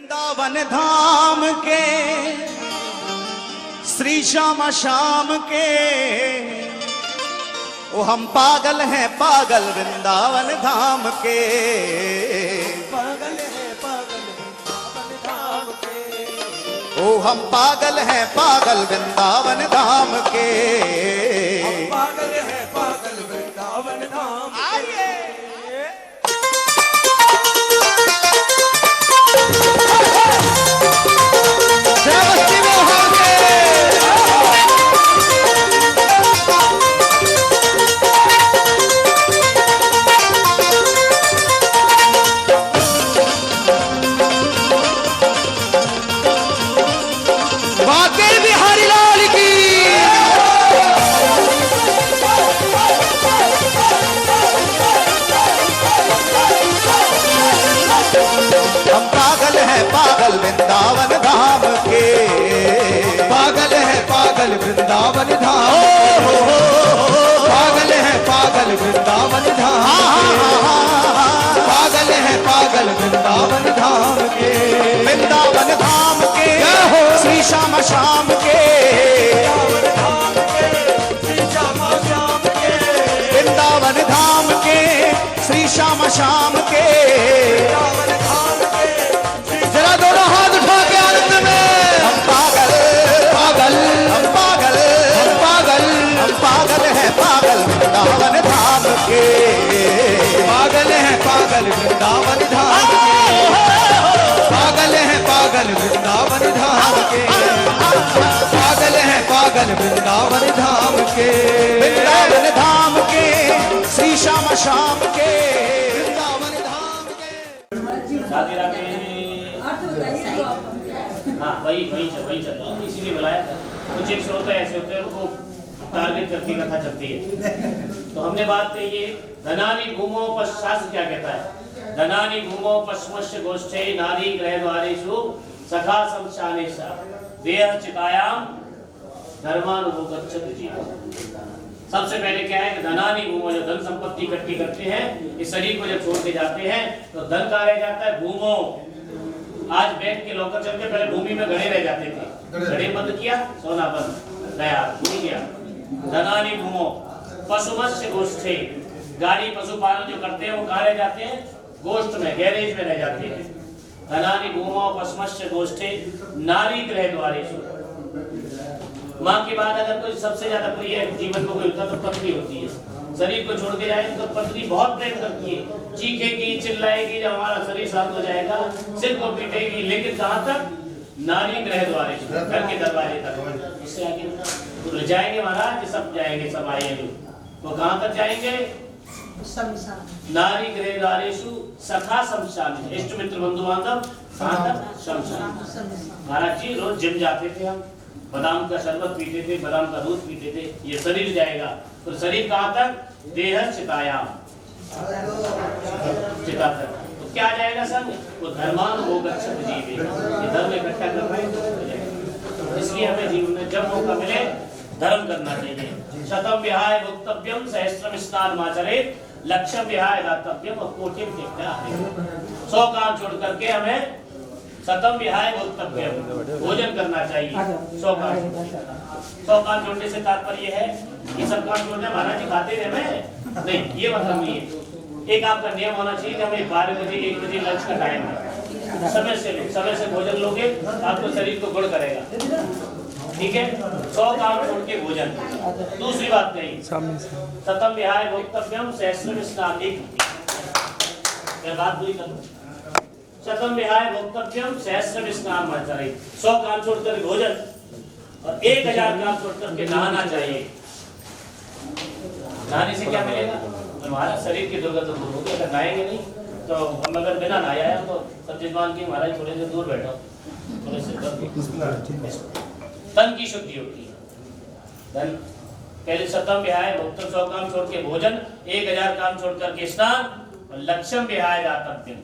वृंदावन धाम के श्री श्याम शाम के ओ हम पागल हैं पागल वृंदावन धाम के। पागल है पागल वृंदावन धाम के। ओ हम पागल हैं पागल वृंदावन धाम के। हम पागल है पागल वृंदावन धाम के। आइए पागल वृंदावन धाम के। पागल है पागल वृंदावन धाम पागल है पागल वृंदावन धाम पागल है पागल वृंदावन धाम के। वृंदावन धाम के श्री श्याम शाम के। वृंदावन धाम के श्री श्याम शाम के। जरा दोनों हाथ उठा के आनंद में। हम पागल पागल हम पागल हम पागल हम पागल है पागल वृंदावन धाम के। पागल है पागल वृंदावन धाम के। पागल है पागल वृंदावन धाम के। पागल है पागल वृंदावन धाम के। वृंदावन धाम के श्री श्याम शाम के। वृंदावन धाम के हाँ वही चल इसीलिए बुलाया था। कुछ एक श्रोता ऐसे होते हैं उनको टारगेट करके कथा चलती है। तो हमने बात कही है धनानि भूमो पश्चात क्या कहता है। धनानि भूमो पश्मश्य गोष्ठे नारी ग्रह द्वारेषु सखा संशानेषा देह चितायाम धर्मानुभवगच्छति जीव। सबसे पहले क्या है कि धनानि भूमो, जो धन संपत्ति इकट्ठी करते हैं इस शरीर को जब छोड़ के जाते हैं तो धन कहाँ रह जाता है, भूमो। आज बैंक के लॉकर चल के पहले भूमि में गड़े रह जाते थे, गड़े बंद किया सोना बंद गया भूमि गया। धनानि भूमो पशुमत्स्य गोष्ठे, गाड़ी पशुपालन जो करते हैं वो कहाँ रह जाते हैं, गोष्ठ में गैरेज में रह जाते हैं। धनानि भूमो पशुमत्स्य गोष्ठे नारी गृह द्वारेषु। माँ के बाद अगर कोई सबसे ज्यादा प्रिय जीवन को कोई होता तो पत्नी होती है। शरीर को छोड़ के जाए तो पत्नी बहुत प्रेम करती है, चीखेगी चिल्लाएगी जब हमारा शरीर शांत हो जाएगा, सिर को पीटेगी, लेकिन कहाँ तक, नारी गृह द्वारे, घर के दरवाजे तक। इससे आगे तो जाएंगे महाराज, सब जाएंगे, सब आएंगे तो कहाँ तक जाएंगे, नारी गृह द्वारेषु सखा शमशान, इष्ट मित्र बंधु बांधव कहाँ तक, शमशान। महाराज जी रोज जिम जाते थे हम, बादाम का शरबत पीते थे, बादाम का दूध पीते थे, ये शरीर जाएगा तो शरीर कहाँ तक, देह चितायाम, चिता तक। तो क्या जाएगा संग, वो धर्मानुभवगच्छति जीवे, ये धर्म इकट्ठा कर रहे हैं। इसलिए हमें जीवन में जब मौका मिले धर्म करना चाहिए। शतम विहाय भोक्तव्यम सहस्त्रम स्नानमाचरेत्, लक्षम विहाय दातव्यम कोटिम त्यक्त्वा। 100 काम छोड़ करके हमें शतम विहाय भोक्तव्यम, भोजन करना चाहिए। 100 काम छोड़ने से तात्पर्य है कि सब काम छोड़ने महाराज जी खाते रहे मैं नहीं, ये मतलब नहीं है। एक आपका नियम होना चाहिए कि हमें 12 बजे 1 बजे लंच का टाइम है, समय से भोजन लोगे आपको शरीर को गुण करेगा, ठीक है। 100 काम छोड़ के भोजन। दूसरी बात कही शतम विहाय भोक्तव्यम सहस्त्रम स्नान, बात हुई शतम विहाय भोक्तव्यम सहस्त्रम स्नानमाचरेत्, 100 काम छोड़कर भोजन और 1000 काम छोड़कर के नहाना चाहिए। नहाने से क्या मिलेगा, हमारा शरीर की दुर्गंध दूर होगी। अगर नहाएंगे नहीं तो हम अगर बिना नहाया है तो सब जजमान की महाराज थोड़े से दूर बैठो, थोड़े से तन की शुद्धि होती है। पहले शतम विहाय भोक्तव्यम, 100 काम छोड़ के भोजन, 1000 काम छोड़ करके स्नान, और लक्षम विहाय दातव्यम,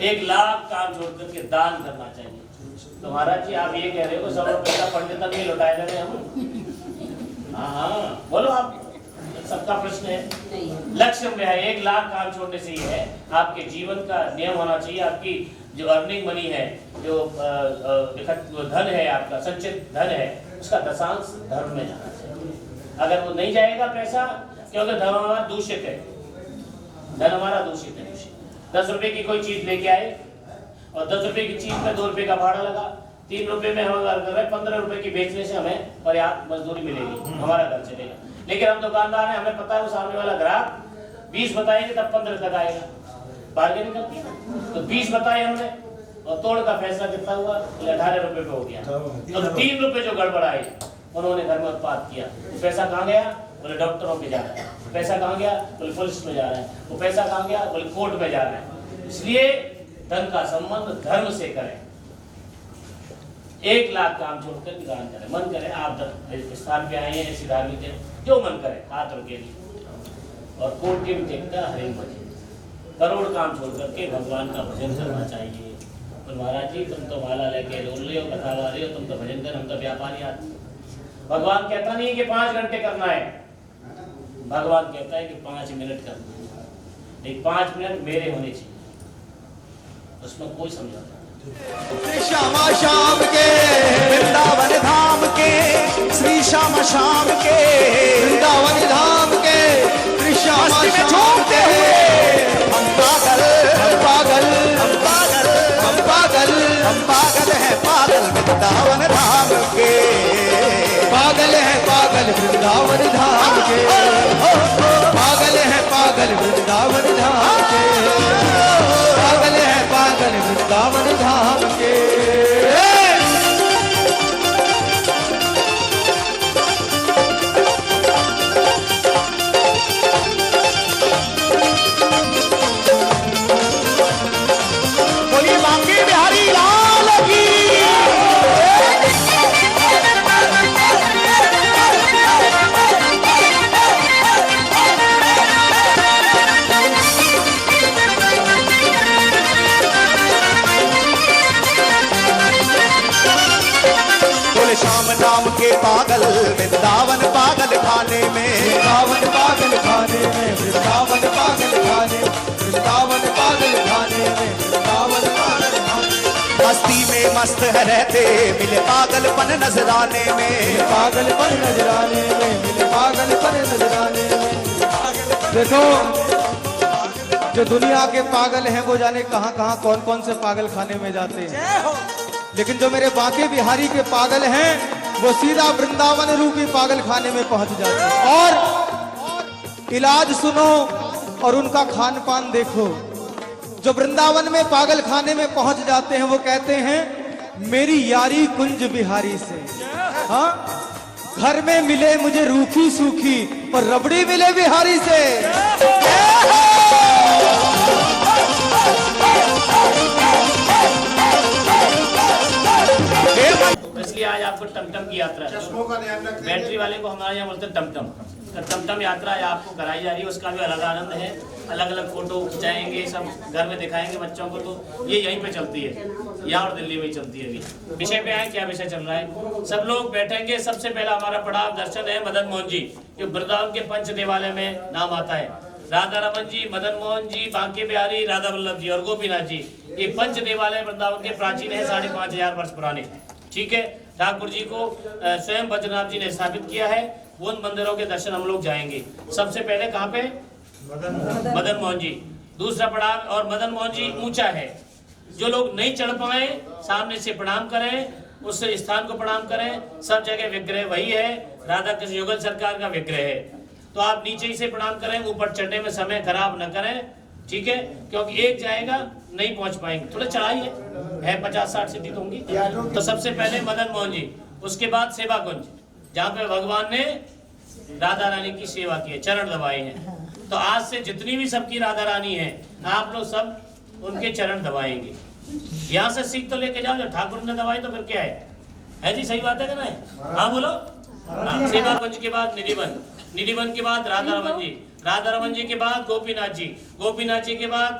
1 लाख काम छोड़ करके दान करना चाहिए। तो महाराज जी आप ये कह रहे हो 100 रुपए का पंडित नहीं लौटाए जा रहे हम। हाँ बोलो आप, सबका प्रश्न है। लक्ष्य में है 1 लाख काम छोड़ने से ही है, आपके जीवन का नियम होना चाहिए, आपकी जो अर्निंग मनी है, जो धन है, आपका संचित धन है, उसका दशांश धर्म में जाना चाहिए। अगर वो नहीं जाएगा पैसा, क्योंकि धर्म हमारा दूषित है, धन हमारा दूषित है। 10 रुपए की कोई चीज लेके आए और 10 रुपए की चीज में 2 रुपए का भाड़ा लगा, 3 रुपए में हम कर रहे 15 रुपए की बेचने से हमें पर्याप्त मजदूरी मिलेगी, हमारा घर चलेगा। लेकिन हम दुकानदार हैं, हमें पता है वो सामने वाला ग्राहक 20 बताएंगे तब 15 तक आएगा, बार्गेनिंग करती है। तो 20 बताए हमने और तोड़ का फैसला कितना हुआ, 18 रुपए पे हो गया। तो 3 रुपए जो गड़बड़ाए उन्होंने घर में उत्पाद किया। पैसा कहाँ गया? बोले डॉक्टरों पे जा रहा है। पैसा कहाँ गया? बोले पुलिस में जा रहा है। वो पैसा कहाँ गया? बोले कोर्ट में जा रहा है। इसलिए धन का संबंध धर्म से करें। 1 लाख काम छोड़कर दान करें। मन करे आप स्थान पे आए हैं, ऐसी धार्मिक है, जो मन करे हाथ रखेंगे और कोटि में देखता हरे भजन। करोड़ काम छोड़ करके भगवान का भजन करना चाहिए। तो महाराज जी तुम तो माला लेके रोल रहे हो, कथा गा रहे हो, तुम तो भजन कर, हम तो व्यापारी आदमी। भगवान कहता नहीं कि 5 घंटे करना है, भगवान कहता है कि 5 मिनट करना है। लेकिन 5 मिनट मेरे होने चाहिए, उसमें कोई समझौता नहीं। श्यामा शाम के वृंदावन धाम के, श्री श्यामा शाम के वृंदावन धाम के, श्री श्यामा मस्ती में शाम झूमते के। हुए हम पागल, हम पागल, हम पागल, हम पागल, हम पागल है पागल वृंदावन धाम के, पागल है पागल वृंदावन धाम के, पागल है पागल वृंदावन धाम के, पागल है पागल वृंदावन धाम के। बोलिए बांके बिहारी लाल की। बोले श्याम नाम के पागल वृंदावन पागल खाने में, वृंदावन पागल खाने में, वृंदावन पागल खाने, वृंदावन पागल खाने में, वृंदावन पागल खाने में। मस्ती में मस्त है रहते मिले पागलपन नजराने में, पागलपन नजराने में, मिले पागलपन नजराने में। देखो जो दुनिया के पागल हैं वो जाने कहां कहां कौन कौन से पागल खाने में जाते हैं, लेकिन जो मेरे बांके बिहारी के पागल हैं वो सीधा वृंदावन रूपी पागल खाने में पहुंच जाते हैं। और इलाज सुनो और उनका खान पान देखो। जो वृंदावन में पागल खाने में पहुंच जाते हैं वो कहते हैं मेरी यारी कुंज बिहारी से। हाँ, घर में मिले मुझे रूखी सूखी पर रबड़ी मिले बिहारी से। इसलिए आज आपको टमटम की यात्रा है। बैटरी वाले को हमारे यहाँ बोलते हैं टमटम। तो टमटम यात्रा आपको कराई जा रही है, उसका भी अलग आनंद है। अलग अलग फोटो खिंचाएंगे, सब घर में दिखाएंगे बच्चों को। तो ये यहीं पे चलती है, यहाँ और दिल्ली में चलती है। अभी विषय पे आए, क्या विषय चल रहा है? सब लोग बैठेंगे। सबसे पहला हमारा पड़ाव दर्शन है मदन मोहन जी, जो वृंदावन के पंच देवालय में नाम आता है। राधा रमन जी, मदन मोहन जी, बांके बिहारी, राधा वल्लभ जी और गोपीनाथ जी, ये पंच देवालय वृंदावन के प्राचीन है, 5500 वर्ष पुराने। ठीक है, ठाकुर जी को स्वयं बद्रीनाथ जी ने स्थापित किया है। उन मंदिरों के दर्शन हम लोग जाएंगे। सबसे पहले कहाँ पे? मदन मोहन जी। दूसरा पड़ाव, और मदन मोहन जी ऊंचा है, जो लोग नहीं चढ़ पाए सामने से प्रणाम करें, उस स्थान को प्रणाम करें। सब जगह विग्रह वही है, राधा कृष्ण युगल सरकार का विग्रह है। तो आप नीचे ही से प्रणाम करें, ऊपर चढ़ने में समय खराब न करें। ठीक है, क्योंकि एक जाएगा नहीं पहुंच पाएंगे, थोड़ा चढ़ाई है 50-60 सीढ़ी तो होंगी। तो सबसे पहले मदन मोहन जी, उसके बाद सेवा कुंज, जहाँ पे भगवान ने राधा रानी की सेवा की है, चरण दबाए हैं। तो आज से जितनी भी सबकी राधा रानी है, आप लोग सब उनके चरण दबाएंगे। यहाँ से सीख तो लेके जाओ, जो ठाकुर ने दबाई तो फिर क्या है जी? सही बात है कि नहीं? हाँ बोलो। सेवा कुंज के बाद निधिवन, निधिवन के बाद राधा रमन जी, राधा रमन जी के बाद गोपीनाथ जी, गोपीनाथ जी के बाद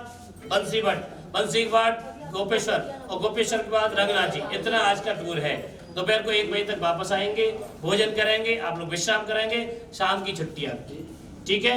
बंसी भट्ट, बंसी भट्ट गोपेश्वर, और गोपेश्वर के बाद रंगनाथ जी। इतना आज का टूर है। दोपहर को 1 बजे तक वापस आएंगे, भोजन करेंगे, आप लोग विश्राम करेंगे, शाम की छुट्टी आपकी। ठीक है,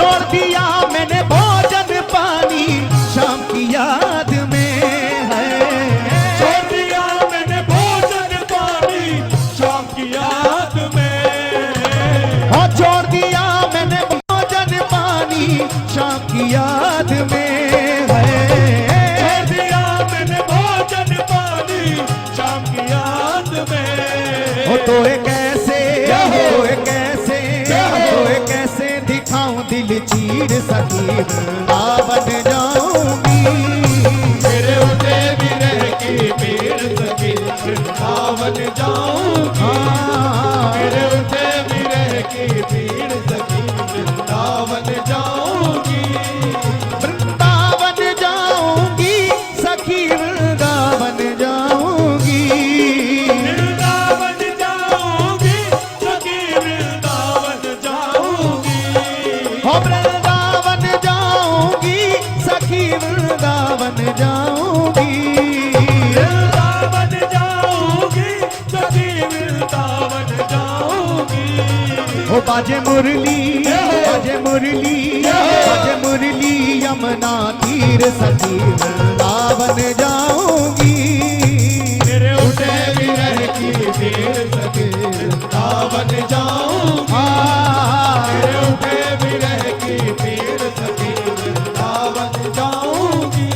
छोड़ दिया मैंने भोजन पानी शाम की याद में है। छोड़ दिया मैंने भोजन पानी शाम की याद में। हाँ छोड़ दिया मैंने भोजन पानी शाम की याद में है। छोड़ दिया मैंने भोजन पानी शाम की याद में। हो तो कैसे दिखाऊं दिल चीर सकी वृंदावन जाऊंगी। मेरे उठे विरह की पीड़ सकी वृंदावन जाऊंगी। मेरे उठे विरह की पीड़ सकी वृंदावन जाऊंगी। वृंदावन जाऊंगी सखी वृंदावन जाऊंगी। वृंदावन जाऊंगी सखी वृंदावन जाऊंगी। हो वृंदावन जाऊंगी सखी वृंदावन जाऊंगी। वृंदावन जाऊंगी सखी वृंदावन जाऊंगी। हो बाजे मुरली यमुना तीर सखी वृंदावन जाऊंगी। मेरे उठे विरह की पीड़ सखी वृंदावन जाऊंगी। मेरे उठे विरह की पीड़ सखी वृंदावन जाऊंगी।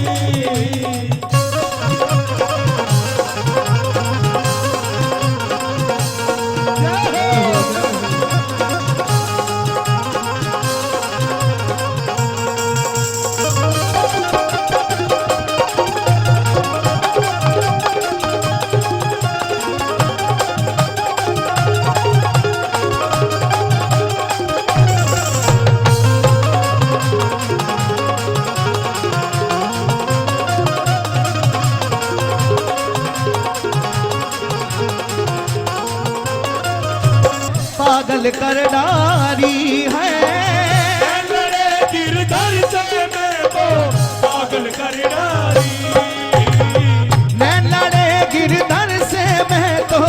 पागल कर डारी है। लड़े गिरधर से मैं वो पागल कर डाली। मैं लड़े गिरधर से मैं तो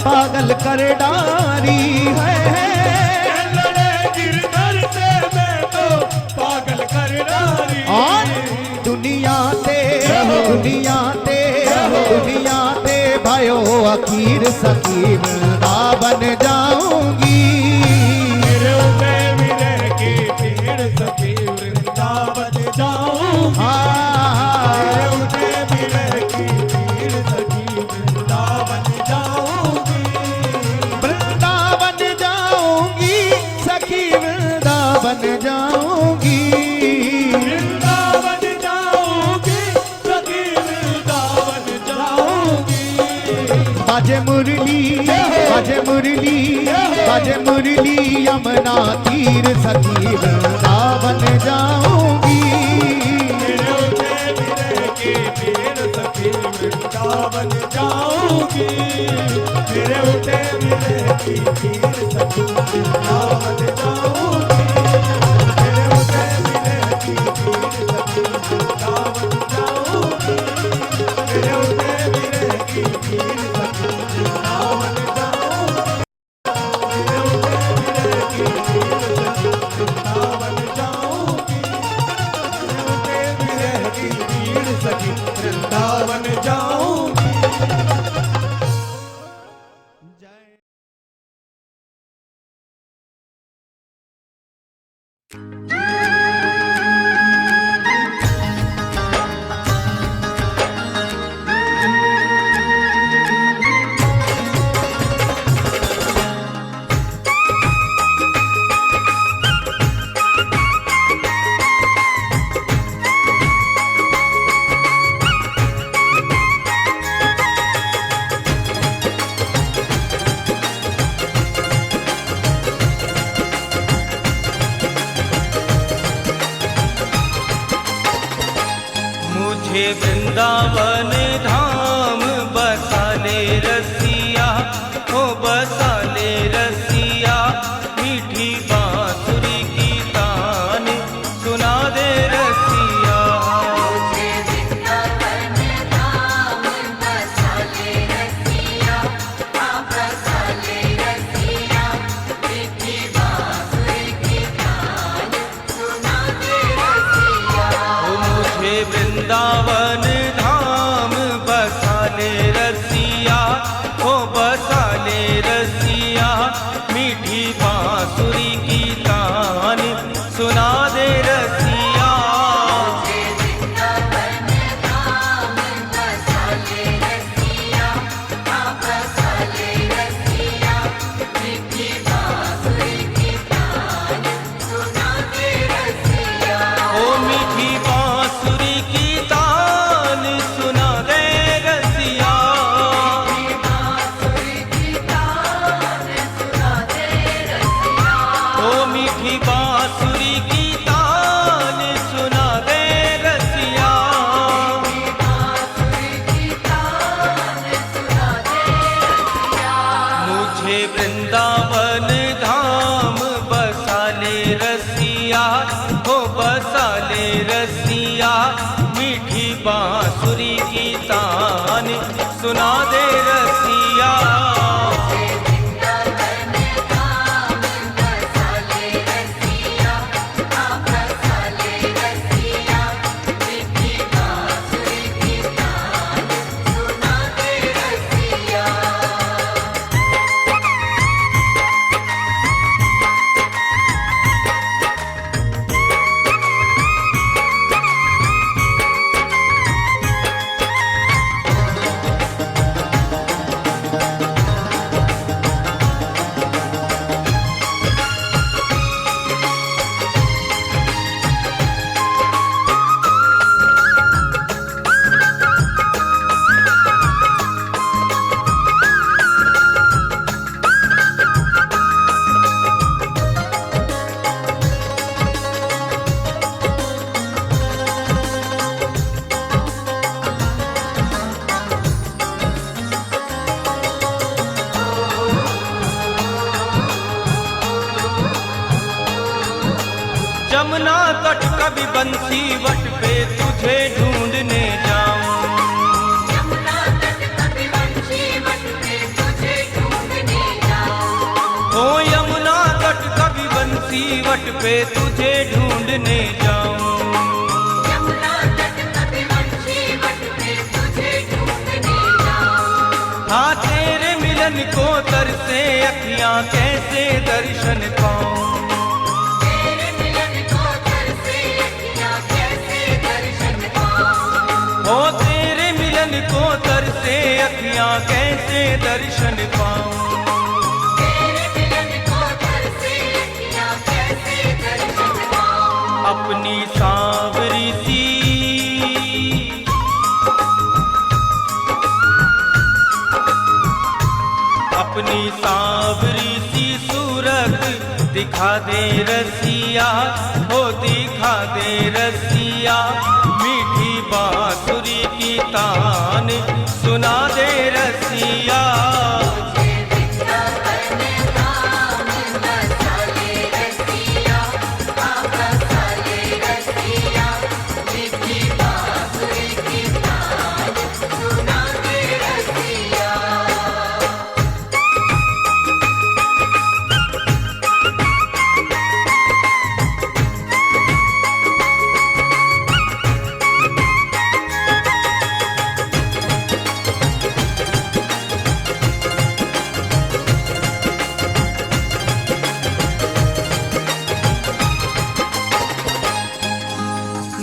पागल कर डारी है। लड़े गिरधर से मैं तो पागल कर डाली। और दुनिया ते भयो अखीर सखी वृंदावन जाऊंगी। मेरे उठे विरह की पीड़ सखी वृंदावन जाऊंगी। मेरे उठे विरह की पीड़ सखी वृंदावन जाऊंगी। वृंदावन जाऊंगी सखी वृंदावन जाऊंगी। वृंदावन जाऊंगी सखी वृंदावन जाऊंगी। बाजे मुरली यमुना तीर सखी वृंदावन जाऊंगी। मेरे उठे विरह की पीड़ सखी वृंदावन जाऊंगी। मेरे उठे विरह की पीड़ सखी वृंदावन जाऊंगी। मेरे उठे विरह की पीड़ सखी वृंदावन जाऊंगी। मेरे उठे विरह की पीड़ सखी वृंदावन जाऊंगी। मेरे उठे विरह की पीड़ सखी वृंदावन जाऊंगी। मेरे उठे विरह की पीड़ सखी वृंदावन जाऊंगी। मुझे वृंदावन धाम बसा ले रसिया, हो बसा ले रसिया, मीठी बांसुरी की तान सुना दे रसिया। मुझे वृंदावन धाम बसा ले रसिया, हाँ बसा ले रसिया, मीठी बांसुरी की तान सुना हो बसा ले रसिया मीठी बांसुरी की तान सुना दे रसिया वृंदावन धाम बसा ले रसिया बसा ले रसिया मीठी बांसुरी की तान सुना दे रसिया जमुना तट कभी बंसी वट पे तुझे ढूंढने जाऊं यमुना तट कभी बंशी वट पे तुझे ढूंढने जाऊं ओ यमुना तट कभी बंसी वट पे तुझे ढूंढने जाऊं यमुना तट कभी बंशी वट पे तुझे ढूंढने जाऊं हाँ तेरे मिलन को तरसे अखियां कैसे दर्शन पाऊं तेरे मिलन को तरसे अखियां कैसे दर्शन पाऊं ओ तेरे मिलन को तरसे अखियां कैसे दर्शन पाऊं तेरे मिलन को तरसे अखियां कैसे दर्शन पाऊं अपनी सांवरी सी अपनी सांवरी सी सूरत दिखा दे रसिया हो दिखा दे रसिया मीठी बांसुरी की तान सुना दे रसिया वृंदावन धाम बसा ले रसिया बसा ले रसिया मीठी बांसुरी की तान सुना दे रसिया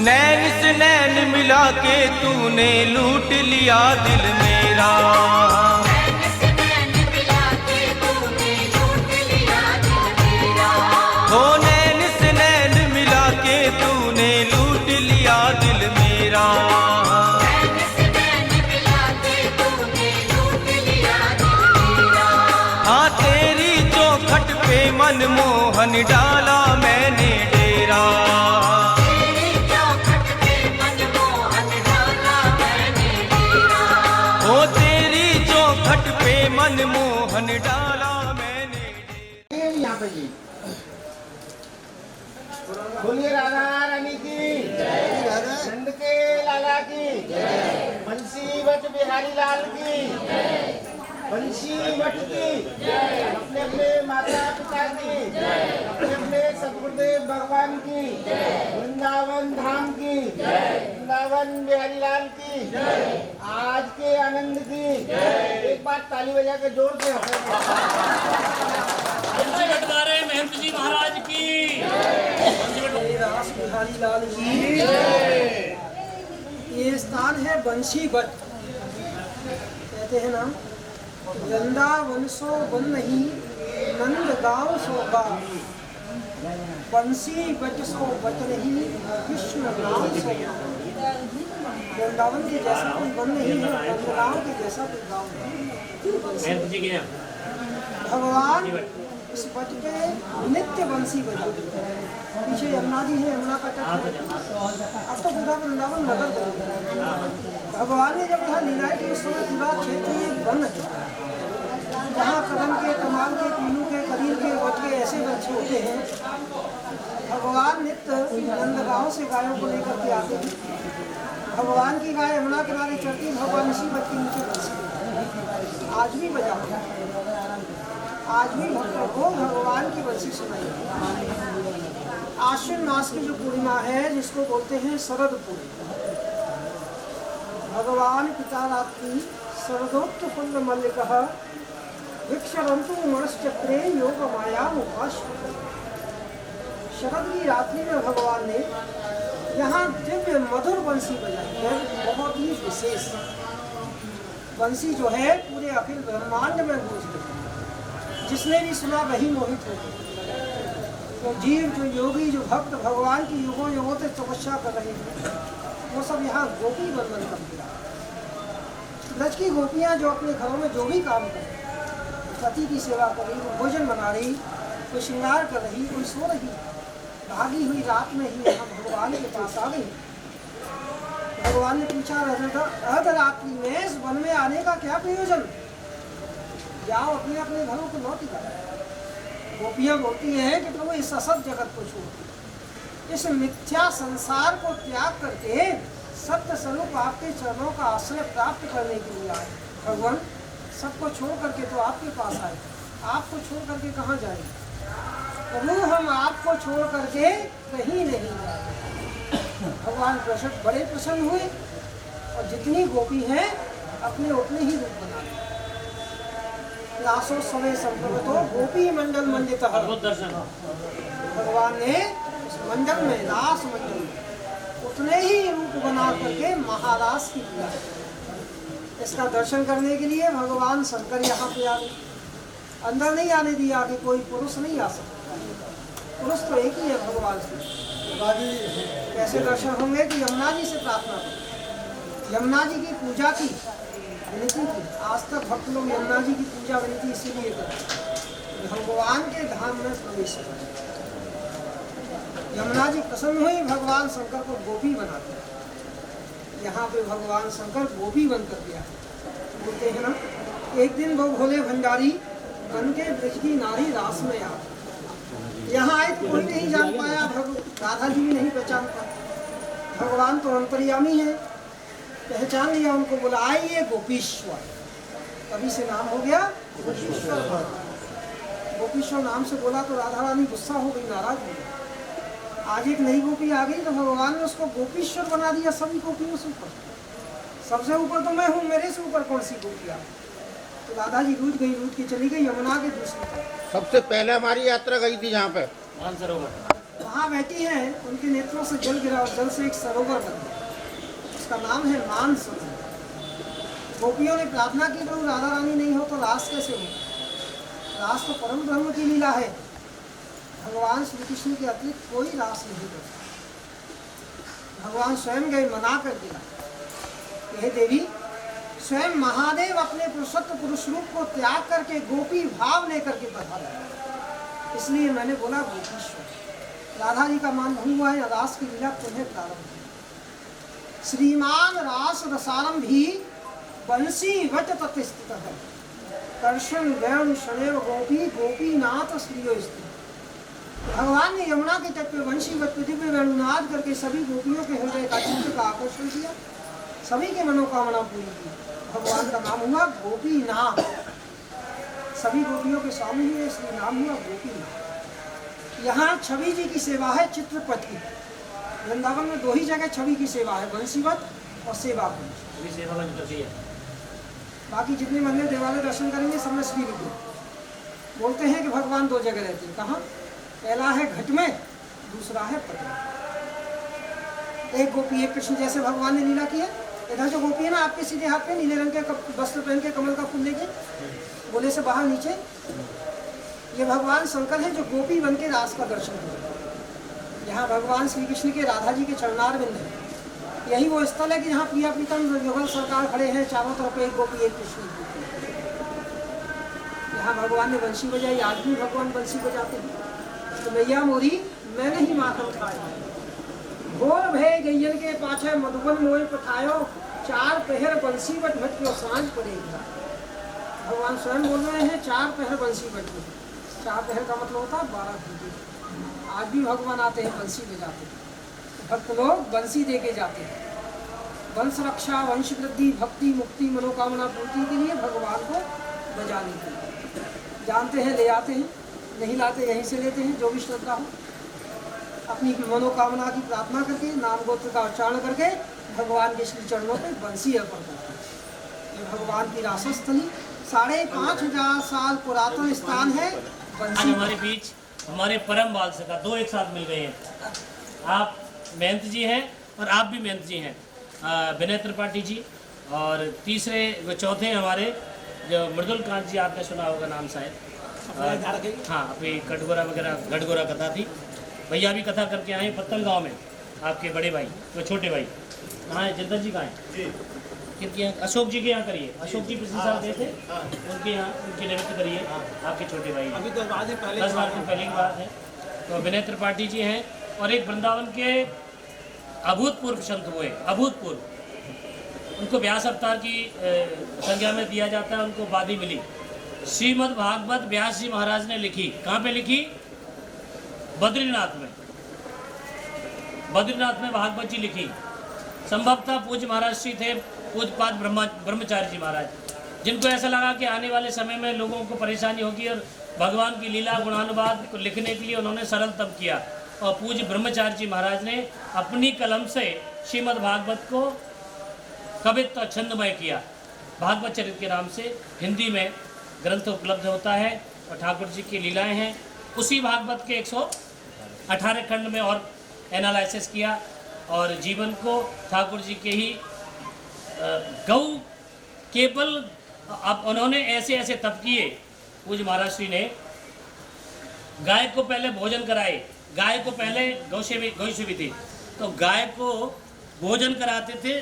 नैन से नैन मिला के तूने लूट लिया दिल मेरा नैन से नैन मिला के तूने लूट लिया दिल मेरा हो नैन से नैन मिला के तूने लूट लिया दिल मेरा नैन से नैन मिला के तूने लूट लिया दिल मेरा हाँ तेरी चौखट पे मनमोहन डाला मैंने डेरा तेरी चौखट पे मनमोहन डाला मैंने डेरा हो तेरी चौखट पे मनमोहन डाला मैंने डेरा यहाँ पे जी बोलिए राधा रानी की नंद के लाला की बंसी वट बिहारी लाल की बंसी वट की अपने अपने माता पिता की अपने अपने सतगुरुदेव भगवान की वृंदावन धाम की वृंदावन बिहारी लाल की आज के आनंद की एक बार ताली बजा के जोर से बटवारे महंत जी महाराज की रास बिहारी लाल जी ये स्थान है बंसी वट कहते हैं ना वृंदावन सो वन नहीं नंद गांव सो गाँव बंसी वट सो वट नहीं कृष्ण गांव सो गाँव वृंदावन के जैसा कोई वन नहीं है नंदगांव के जैसा कोई गांव नहीं महंत जी के भगवान इस वट पे नित्य बंसी बजाते पीछे यमुना जी है यमुना का तट है अब तो पूरा वृंदावन नगर बन गया भगवान ने जब यहाँ लीलाएं की उस समय पूरा क्षेत्र ये वन है जहाँ कदम के कमाल के तीनों के करीब नील के वट के ऐसे वृक्ष होते हैं। भगवान नित्य नंदगांव से गायों को लेकर के आते हैं। भगवान की गाय यमुना किनारे चढ़ती, भगवान इसी वट के नीचे बंसी आज भी बजाते हैं। आज भी भक्तों को भगवान की बंसी सुनाई। आश्विन मास की जो पूर्णिमा है जिसको बोलते हैं शरद पूर्णिमा, भगवान पिता रात्रि शरदोत्फुल्ल मल्लिकः विक्षरन्तु मनश्चक्रे योग माया उपास। शरद की रात्रि में भगवान ने यहाँ दिव्य मधुर बंसी बजाई है, बहुत ही विशेष बंसी जो है पूरे अखिल ब्रह्मांड में गूंज गई। जिसने भी सुना वही मोहित हो गया। तो जीव जो योगी जो भक्त भगवान की युगों युगों से तपस्या कर रहे हैं वो सब यहाँ गोपी बंधन कर दिया। ब्रज की गोपियाँ जो अपने घरों में जो भी काम कर रही, पति की सेवा कर रही, कोई भोजन बना रही, कोई श्रृंगार कर रही, कोई सो रही, भागी हुई रात में ही यहाँ भगवान के पास आ गई। भगवान ने पूछा अर्धरात्रि में इस वन में आने का क्या प्रयोजन, जाओ अपने अपने घरों को लौट जाओ। गोपियाँ बोलती हैं कि प्रभु इस असत जगत को छोड़, इस मिथ्या संसार को त्याग करके सत्य स्वरूप आपके चरणों का आश्रय प्राप्त करने के लिए आए। भगवान सबको छोड़ करके तो आपके पास आए, आपको छोड़ करके कहाँ जाएंगे प्रभु, हम आपको छोड़ करके कहीं नहीं जाएंगे। भगवान कृष्ण बड़े प्रसन्न हुए और जितनी गोपी हैं अपने उतने ही रूप बना लिए। लासो समय संप्रभुतो गोपी मंडल मंडितः, भगवान ने उस मंडल में रास मंडल में उतने ही रूप बना करके महाराज की पूजा। इसका दर्शन करने के लिए भगवान शंकर यहाँ पे आ गए। अंदर नहीं आने दिया कि कोई पुरुष नहीं आ सकता, पुरुष तो एक ही है भगवान से। कैसे दर्शन होंगे कि यमुना जी से प्रार्थना करें, यमुना जी की पूजा की विनती की। आज तक भक्त लोग यमुना जी की पूजा विनती इसीलिए करते भगवान के धाम में प्रवेश करें। यमुना जी प्रसन्न हुई, भगवान शंकर को गोपी बनाते हैं। यहाँ पे भगवान शंकर गोपी बनकर गया। बोलते हैं ना, एक दिन वो भोले भंडारी बन के ब्रज की नारी रास में आ। यहाँ आए तो कोई नहीं जान पाया, राधा जी भी नहीं पहचान पाया। भगवान तो अंतर्यामी है, पहचान लिया उनको, बोला आइए गोपीश्वर। तभी से नाम हो गया गोपीश्वर। गोपीश्वर नाम से बोला तो राधा रानी गुस्सा हो गई, नाराज हो गई। आज एक नई गोपी आ गई तो भगवान ने उसको गोपीश्वर बना दिया सभी गोपियों से ऊपर। सबसे ऊपर तो मैं हूँ, मेरे से ऊपर कौन सी गोपी आ। तो राधा जी रूठ गई, रूठ के चली गई यमुना के दूसरी तरफ। सबसे पहले हमारी यात्रा गई थी जहाँ पे वहाँ बैठी हैं, उनके नेत्रों से जल गिरा और जल से एक सरोवर बन गया, उसका नाम है मान सरोवर। गोपियों ने प्रार्थना की, प्रभु राधा रानी नहीं हो तो रास कैसे हो, रास तो परम ब्रह्म की लीला है। भगवान श्री कृष्ण के अतिरिक्त कोई रास नहीं करता। भगवान स्वयं गए, मना कर दिया, हे देवी, स्वयं महादेव अपने पुरुषत्व पुरुष रूप को त्याग करके गोपी भाव लेकर के पधारे, इसलिए मैंने बोला गोपीश्वर। राधा जी का मान भंग हुआ है, रास की लीला पुनः प्रारंभ हुई। श्रीमान रास रसारंभी बंसी वट तत् स्थित है, कर्षण वेणु शनैव गोपी गोपीनाथ श्रीयो स्थित। भगवान ने यमुना के तट पे वंशी वट पे दिव्य वेणुनाद करके सभी गोपियों के हृदय का चित्त का आकर्षण किया, सभी के मनोकामना पूरी की। भगवान का नाम हुआ गोपीनाथ, सभी गोपियों के स्वामी हुए, इसलिए नाम हुआ गोपीनाथ। यहाँ छवि जी की सेवा है चित्रपट की। वृंदावन में दो ही जगह छवि की सेवा है, बंसीवट और सेवा कुंज। बाकी जितने मंदिर देवालय दर्शन करेंगे सब में श्री विद्या। बोलते हैं कि भगवान दो जगह रहते हैं, कहाँ? पहला है घट में, दूसरा है पट में। एक गोपी एक कृष्ण जैसे भगवान ने लीला किया। इधर जो गोपी है ना, आपके सीधे हाथ पे नीले रंग के वस्त्र पहन के कमल का फूल लेके गोले से बाहर नीचे, ये भगवान शंकर है जो गोपी बन के रास का दर्शन करते। यहाँ भगवान श्री कृष्ण के राधा जी के चरणार बिंद है। यही वो स्थल है कि जहाँ प्रिया प्रीतम युगल सरकार खड़े हैं, चारों तरफ एक गोपी एक कृष्ण। यहाँ भगवान ने बंसी बजाई, आज भी भगवान बंसी बजाते हैं। तो मैया मोरी मैंने ही माखन खाया, भोर भय गैयन के पाछे मधुबन मोय पठायो, चार पहर बंसी बट भटक्यो सांझ पड़ेगा। भगवान स्वयं बोल रहे हैं, चार पहर बंसी बट चार पहर का मतलब होता है 12 घंटे। आज भी भगवान आते हैं बंसी बजाते हैं, भक्त लोग बंसी दे के जाते हैं। वंश रक्षा, वंश वृद्धि, भक्ति, मुक्ति, मनोकामना पूर्ति के लिए भगवान को बजाने के लिए जानते हैं, ले आते हैं, नहीं लाते यहीं से लेते हैं। जो भी श्रद्धा हो अपनी मनोकामना की प्रार्थना करके नाम गोत्र का उच्चारण करके भगवान के श्री चरणों पे बंसी अर्पण करते हैं। ये भगवान की रासस्थली 5,500 साल पुरातन स्थान है आज बंसी। हमारे बीच हमारे परम बाल सखा दो एक साथ मिल गए हैं। आप महंत जी हैं और आप भी महंत जी हैं, विनय त्रिपाठी जी, और तीसरे वो चौथे हमारे जो मृदुल कांत जी, आपने सुना होगा नाम शायद। हाँ, अभी कटगोरा वगैरह गढ़गोरा कथा थी। भैया भी कथा करके आए पत्तल गांव में, आपके बड़े भाई तो छोटे भाई कहाँ है? जंतर जी कहाँ है? किनके यहाँ? अशोक जी के यहाँ करिए। अशोक जी पिछले साल गए थे, उनके यहाँ उनके निमित्त करिए। आपके छोटे भाई अभी तो 10 बार की पहले की बात है। तो विनय त्रिपाठी जी हैं और एक वृंदावन के अभूतपूर्व संत हुए, अभूतपूर्व। उनको व्यास अवतार की संज्ञा में दिया जाता है, उनको उपाधि मिली। श्रीमद् भागवत व्यास जी महाराज ने लिखी। कहाँ पे लिखी? बद्रीनाथ में। बद्रीनाथ में भागवत जी लिखी। संभवतः पूज्य महाराज श्री थे पूज्यपाद ब्रह्मचारी जी महाराज, जिनको ऐसा लगा कि आने वाले समय में लोगों को परेशानी होगी और भगवान की लीला गुणानुवाद को लिखने के लिए उन्होंने सरल तप किया और पूज्य ब्रह्मचारी जी महाराज ने अपनी कलम से श्रीमद् भागवत को कवित्व छंदमय किया। भागवत चरित्र के नाम से हिंदी में ग्रंथ उपलब्ध होता है और ठाकुर जी की लीलाएं हैं। उसी भागवत के 118 खंड में और एनालिसिस किया और जीवन को ठाकुर जी के ही गौ केवल अब उन्होंने ऐसे ऐसे तप किए। पूज्य महाराज श्री ने गाय को पहले भोजन कराए। गाय को पहले गौ सेवी थी, तो गाय को भोजन कराते थे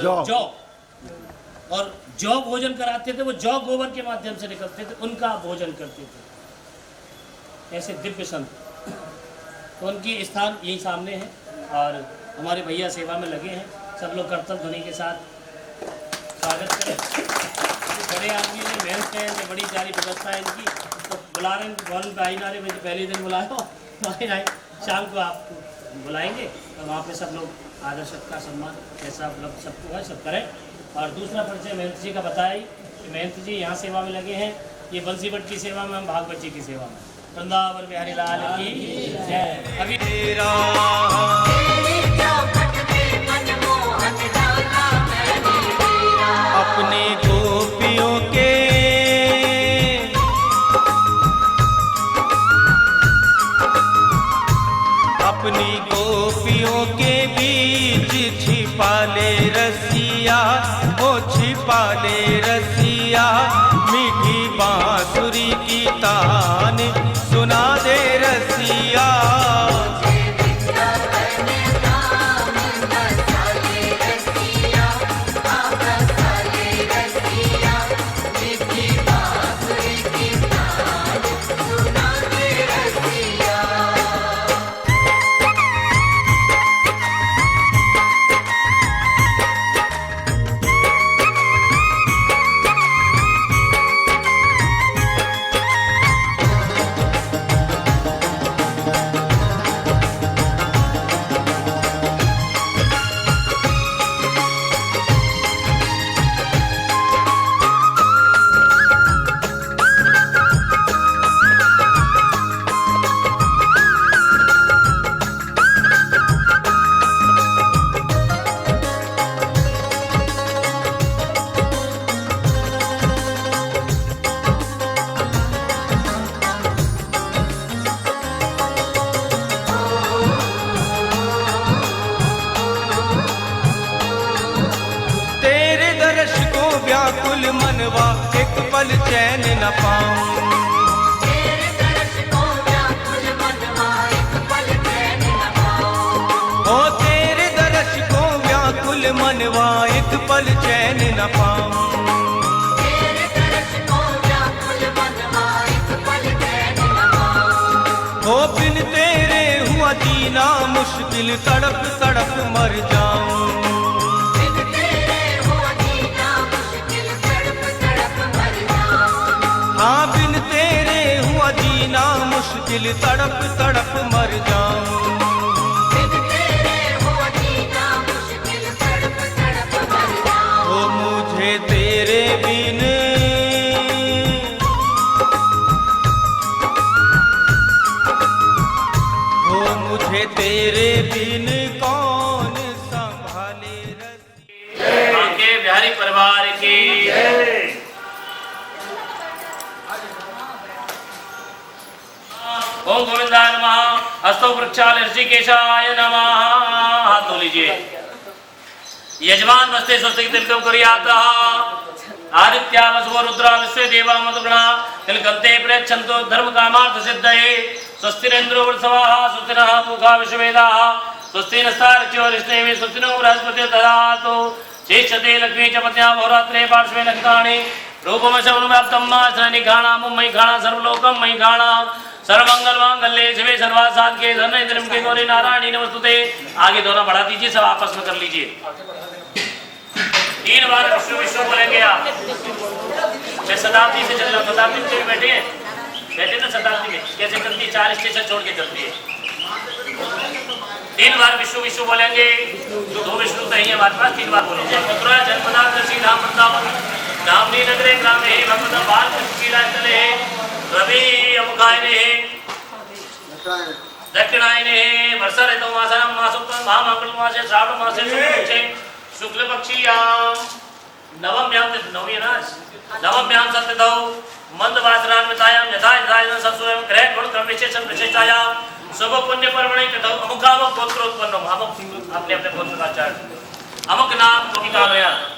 जौ, और जौ भोजन कराते थे। वो जौ गोबर के माध्यम से निकलते थे, उनका भोजन करते थे। ऐसे दिव्य संत, तो उनकी स्थान यही सामने है और हमारे भैया सेवा में लगे हैं। सब लोग कर्तव्य ध्वनि के साथ स्वागत करें। बड़े आदमी ने मेहनत है, बड़ी सारी व्यवस्था है इनकी, तो बुला रहे हैं। भवन पे आई ना रहे, मुझे पहले दिन बुलाया हो, शाम को आपको बुलाएंगे तो वहाँ पे सब लोग आदर सत्कार सम्मान जैसा उपलब्ध सबको है सब करें। और दूसरा परिचय महंत जी का बताया कि महंत जी यहाँ सेवा में लगे हैं, ये बंसी भट्ट की सेवा में, हम भागवत जी की सेवा में। वृंदावन बिहारी लाल की जय। अभी अपने गोपियों के अपनी गोपियों के बीच छिपा ले रसिया, वो छिपा ले रसिया। मीठी बांसुरी की तान सुना दे रसिया। व्याकुल मनवा एक पल चैन न पाऊं। ओ तेरे दर्श को व्याकुल मनवा एक पल चैन न पाऊं। ओ बिन तेरे हुआ जीना मुश्किल, तड़प तड़प मर जाऊं। हाँ बिन तेरे हुआ मुश्किल तड़प तड़प मर जाऊं। बिन तेरे हो जीना मुश्किल तड़प तड़प मर जाऊं। ओ मुझे तेरे बिन ओ मुझे तेरे बिन कौन संभाले रसिया। के बिहारी परिवार की ओम गोविंदाय नमः। हस्तो वृक्षाल ऋषिकेशाय नमः। हाथ धो लीजिए। यजमान वस्ते स्वस्ति तिलकम कुर्यातः। आदित्या वसवो रुद्रा विश्वे देवा मधुगणा तिलकन्ते प्रेक्षन्तो धर्म कामार्थ सिद्धये। स्वस्तिरेन्द्रो वृषभाः स्वस्ति नः पूषा विश्ववेदाः स्वस्ति नस्तार्क्ष्यो रिष्णेमे स्वस्ति नो बृहस्पतिर्दधातु ददातु। शेषते लक्ष्मी च पत्न्या बहुरात्रे पार्श्वे नक्षत्राणि रूपमशमनुव्याप्तं माश्रनिघाणा मुम्मयि घाणा सर्वलोकं मयि घाणा सर्वमंगलमांगल्ये शिवे सर्वासाधके धन्वन्तरि के गौरी नारायणी नमस्तुते। आगे दोनों बढ़ा दीजिए, सब आपस में कर लीजिए। 3 बार विश्व विश्व बोलेंगे आप। मैं शताब्दी से चल रहा हूँ, शताब्दी में बैठे हैं, बैठे ना शताब्दी में कैसे चलती है, 4 स्टेशन छोड़ के चलती है। 3 बार विश्व विश्व बोलेंगे। 2 विष्णु तो ही हमारे पास, 3 बार बोलेंगे। मथुरा जनपदा कृषि धाम वृंदावन धामनी नगरे ग्रामे भगवत बाल कृष्णीराजतले रवि अमुखायने दक्षिणायने वर्षा ऋतु मासनम मासोत्तम महामंगल मासे श्रावण मासे शुक्लपक्षे शुक्ल पक्षीयाम नवम्याम नवम्याम सत्यदौ मंद वासरान्वितायाम यथा यथा सत्स्वयं ग्रह गुण कर्म विशेषण विशेषायाम शुभ पुण्य पर्वणे कथौ अमुकाम गोत्रोत्पन्नम। अमुक अपने अपने गोत्र का चरण अमुक नाम कविता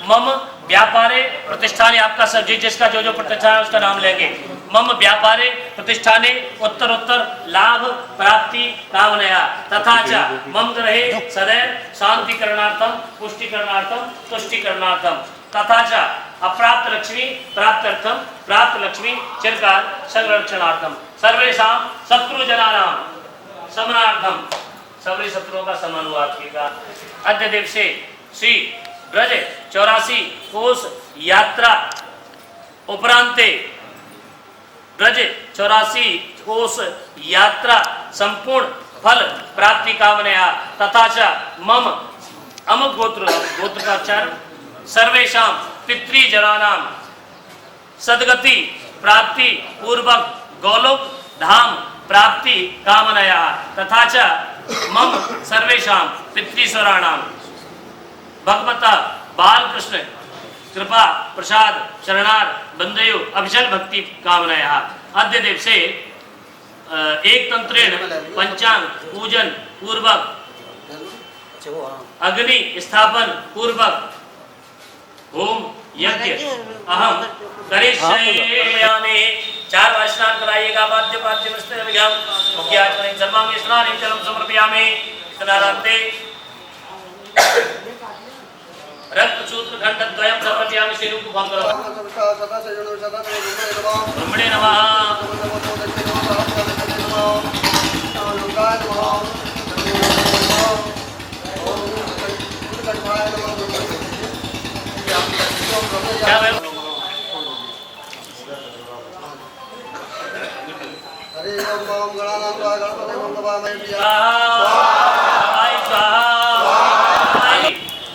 मम व्यापारे प्रतिष्ठाने, आपका सब जिसका जो जो प्रतिष्ठान है उसका नाम लेंगे। मम व्यापारे प्रतिष्ठाने उत्तर उत्तर लाभ प्राप्ति कामनया तथा च मम ग्रहे सदैव शांतिकरणार्थम पुष्टिकरणार्थम तुष्टिकरणार्थम तथा च अप्राप्त लक्ष्मी प्राप्त्यर्थम प्राप्त लक्ष्मी चिरकाल संरक्षणार्थम सर्वेषां शत्रुजनानां समनार्थम, सभी शत्रुओं का समान हुआ आपका। अद्य दिवसे श्री ब्रज 84 कोष यात्रा उपरांते ब्रज 84 कोष यात्रा संपूर्ण फल प्राप्ति कामनया तथा च मम अमुक गोत्र का उच्चारण सर्वेषां पितृजनानां सद्गति प्राप्ति पूर्वक गोलोक धाम प्राप्ति कामनया तथा च मम सर्वेषां पितृस्वराणां भगवता बालकृष्ण कृपा प्रसाद शरणार बंदयो अभिजन भक्ति कामनया। अद्य दिवसे एक तंत्रेण पंचांग पूजन पूर्वक अग्नि स्थापन पूर्वक होम यज्ञ अहम करिष्यामि। 4 बार स्नान कराइएगा। वाद्य पाद्य वस्त्र विघ्नं मुख्याचरण सर्वांगे स्नानं जलं समर्पयामि। स्नानान्ते रक्तसूत्र खंडद्वयं समर्पयामि। श्रीरूप भंगरव ब्रह्मणे नमः। हरे ओम गणानां गणपते मंगवामहे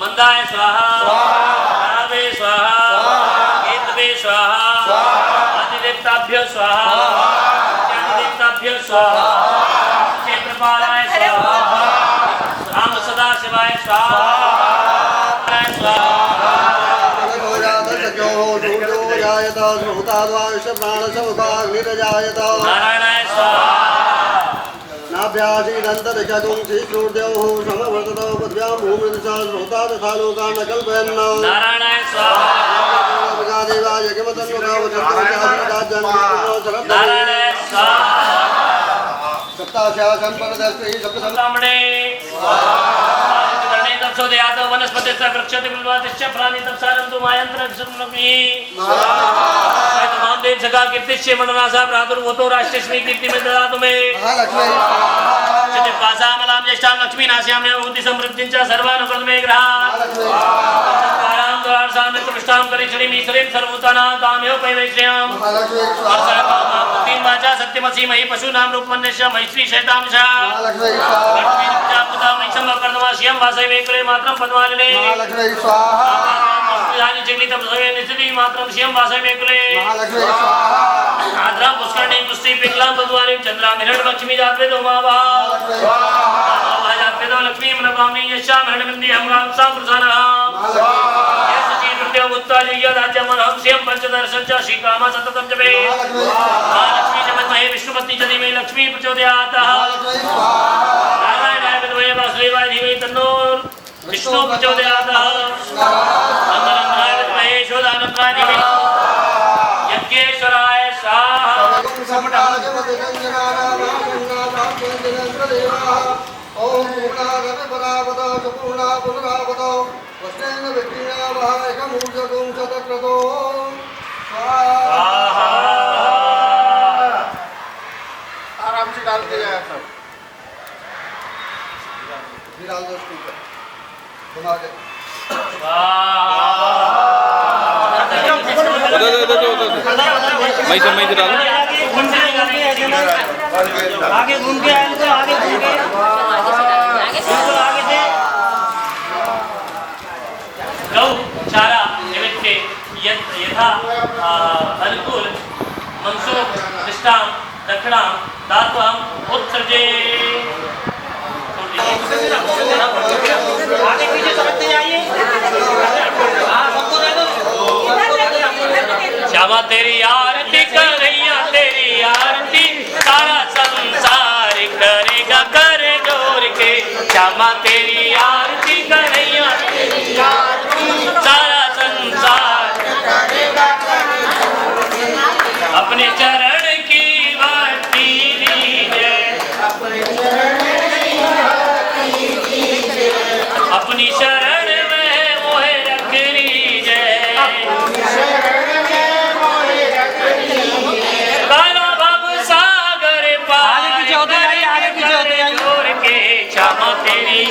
मंदाय स्वाहा रावे स्वाहा केतवे स्वाहा आदिदेवताभ्यो स्वाहा ज्ञानदेवताभ्यो स्वाहा क्षेत्रपालाय स्वाहा राम सदा शिवाय स्वाहा नारायणाय स्वाहा नाभ्यासीदन्तरिषगुं श्रीसूर्यौ समवर्ततो पद्भ्यां भूमिर्दशा श्रोता तथा लोकान् न कल्पयन्। नारायणाय स्वाहा देवाय नारायणाय स्वाहा सप्तास्या संपन्नदस्ते ब्राह्मणे तत्सोदयात वनस्पतिश्च वृक्षति बिल्वातिश्च फलानि तत्सारन्तु मायन्त्र संलग्नि तमाम देव सखा कीर्तिश्च मंडनासा प्रादुर्भूतो राष्ट्रस्मी कीर्ति में ददातु मे पासामलां ज्येष्ठां लक्ष्मी नास्यां भूति समृद्धिं च सर्वानुकृत मे ग्रहा द्वारसां नित्यपुष्टां करिष्यणि मीश्वरीं सर्वभूतानां तामेव पैवैश्र्याम् तीन वाचा सत्यमसि मयि पशूनां रूपमन्यस्य मैत्री शैतांशा लक्ष्मी प्रजापता मैषं कर्णवास्यं वासवे कुले मात्रं पद्मालिने महालक्ष्मी स्वाहा राज जगली तब सवे निश्चिति मात्रम शिवम वासवे में कुले महालक्ष्मी स्वाहा आद्रा पुष्करणी पुष्टि पिंगला बद्वारी चंद्रा मिरण लक्ष्मी जाते दो मावा जाते दो लक्ष्मी मनोकामनी यशा मिरण बिंदी हमराम सा प्रसारम ये सची नृत्य उत्ता जय राज्य मनहम शिवम पंचदर्शन च श्री कामा सततम जपे महालक्ष्मी जमन्महे विष्णुपत्नी चदी में लक्ष्मी प्रचोदयात् नारायणाय विद्महे वासुदेवाय धीमहि तन्नो विष्णु प्रचोदयात् मंगलंगाय विद्महे शोधानंदाय धीमहि यज्ञेश्वराय स्वाहा ओम पूर्णागत परावत पूर्णा पुनरावत वस्तेन विक्रीणा वहायकम ऊर्जगुं शतक्रतो स्वाहा आराम से डाल के जाया सब डाल दो स्पीकर घुमा दे मैं डाल आगे घूम के आए तो आगे घूम के आगे से गौ चारा निमित्ते यथा अनुकूल मनसुख निष्ठां दक्षिणां दात्वं उत्सर्जे आगे पीछे समझते जाइए सबको दे दो श्यामा तेरी आरती करैया तेरी आरती सारा संसार करेगा करे जोर के श्यामा तेरी आरती करैया सारा संसार अपने चरण की भक्ति लीजिए अपनी शरण में मोहे रख लीजिए काला भव सागर पार आगे पीछे जोर के श्यामा तेरी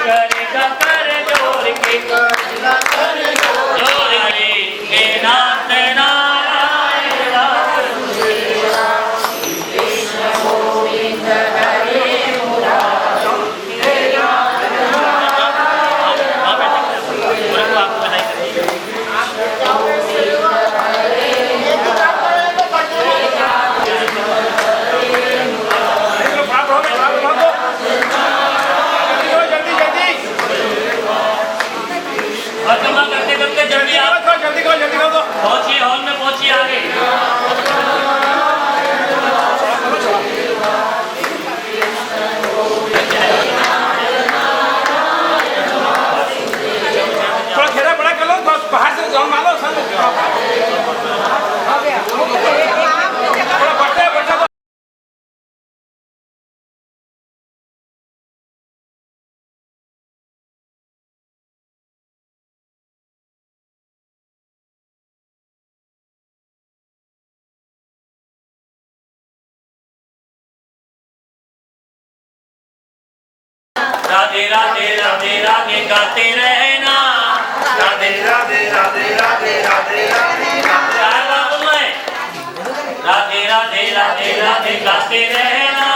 करेगा कर जोर के जोर के हे नाथ नारायण करते करते जल्दी आप जल्दी करो पहुंचिए हॉल में पहुंचिए आगे थोड़ा घेरा बड़ा कर लो बाहर से जाओ मारो थोड़ा बढ़ते राधे राधे राधे राधे गाते रहना राधे राधे राधे राधे राधे राधे राधे राधे राधे राधे गाते रहना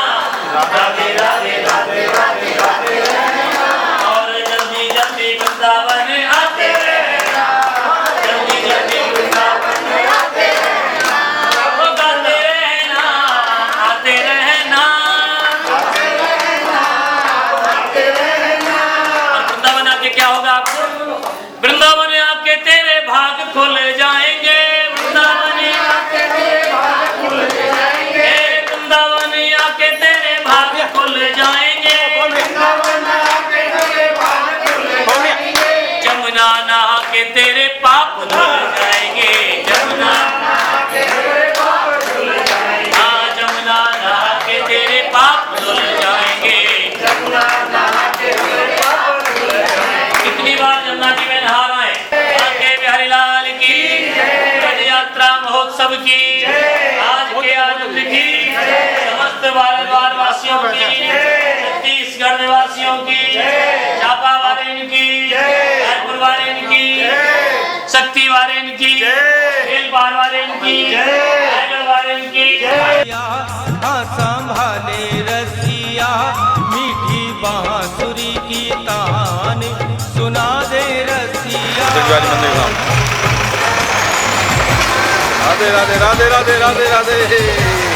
राधे राधे राधे राधे राधे रहना और जल्दी जल्दी वृंदावन आते रहना जल्दी जल्दी वृंदावन आते रहना गाते रहना आते रहना वृंदावन आके क्या होगा आपको वृंदावन आके तेरे भाग खुल जाएंगे वृंदावन आके तेरे भाग खुल जाएंगे वृंदावन आके तेरे भाग खुल जाएंगे की राजा वालन की हाँ संभाले रसिया मीठी बांसुरी की तान सुना दे रसिया। राधे राधे राधे राधे राधे राधे।